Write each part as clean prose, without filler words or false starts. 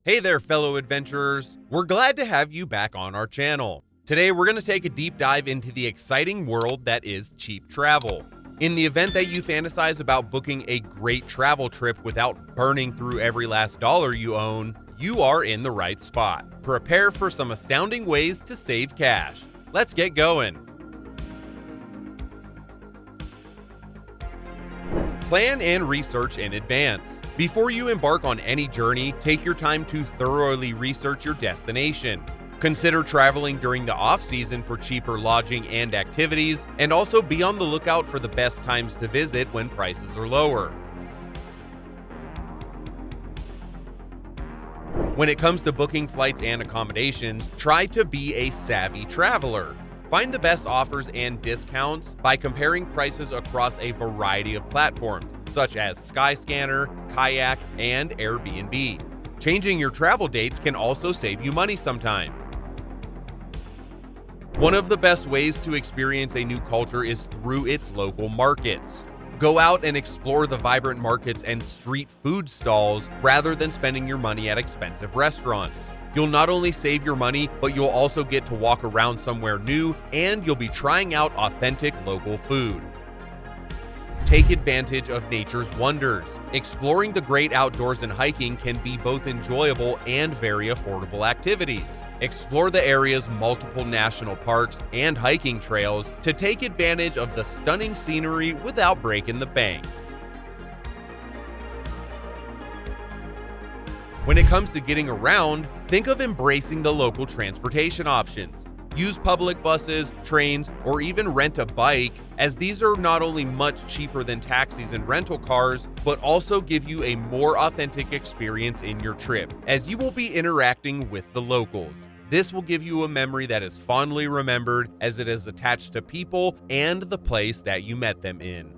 Hey there, fellow adventurers! We're glad to have you back on our channel. Today, we're going to take a deep dive into the exciting world that is cheap travel. In the event that you fantasize about booking a great travel trip without burning through every last dollar you own, you are in the right spot. Prepare for some astounding ways to save cash. Let's get going. Plan and research in advance. Before you embark on any journey, take your time to thoroughly research your destination. Consider traveling during the off-season for cheaper lodging and activities, and also be on the lookout for the best times to visit when prices are lower. When it comes to booking flights and accommodations, try to be a savvy traveler. Find the best offers and discounts by comparing prices across a variety of platforms, such as Skyscanner, Kayak, and Airbnb. Changing your travel dates can also save you money sometimes. One of the best ways to experience a new culture is through its local markets. Go out and explore the vibrant markets and street food stalls rather than spending your money at expensive restaurants. You'll not only save your money, but you'll also get to walk around somewhere new, and you'll be trying out authentic local food. Take advantage of nature's wonders. Exploring the great outdoors and hiking can be both enjoyable and very affordable activities. Explore the area's multiple national parks and hiking trails to take advantage of the stunning scenery without breaking the bank. When it comes to getting around, think of embracing the local transportation options. Use public buses, trains, or even rent a bike, as these are not only much cheaper than taxis and rental cars, but also give you a more authentic experience in your trip, as you will be interacting with the locals. This will give you a memory that is fondly remembered, as it is attached to people and the place that you met them in.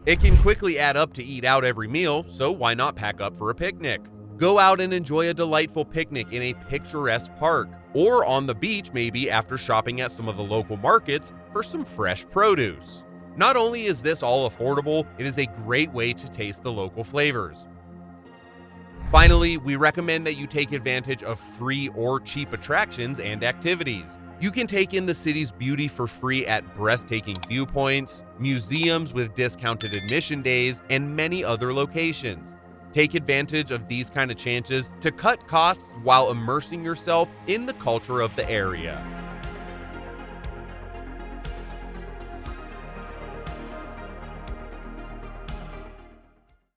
It can quickly add up to eat out every meal, so why not pack up for a picnic? Go out and enjoy a delightful picnic in a picturesque park, or on the beach maybe after shopping at some of the local markets for some fresh produce. Not only is this all affordable, it is a great way to taste the local flavors. Finally, we recommend that you take advantage of free or cheap attractions and activities. You can take in the city's beauty for free at breathtaking viewpoints, museums with discounted admission days, and many other locations. Take advantage of these kind of chances to cut costs while immersing yourself in the culture of the area.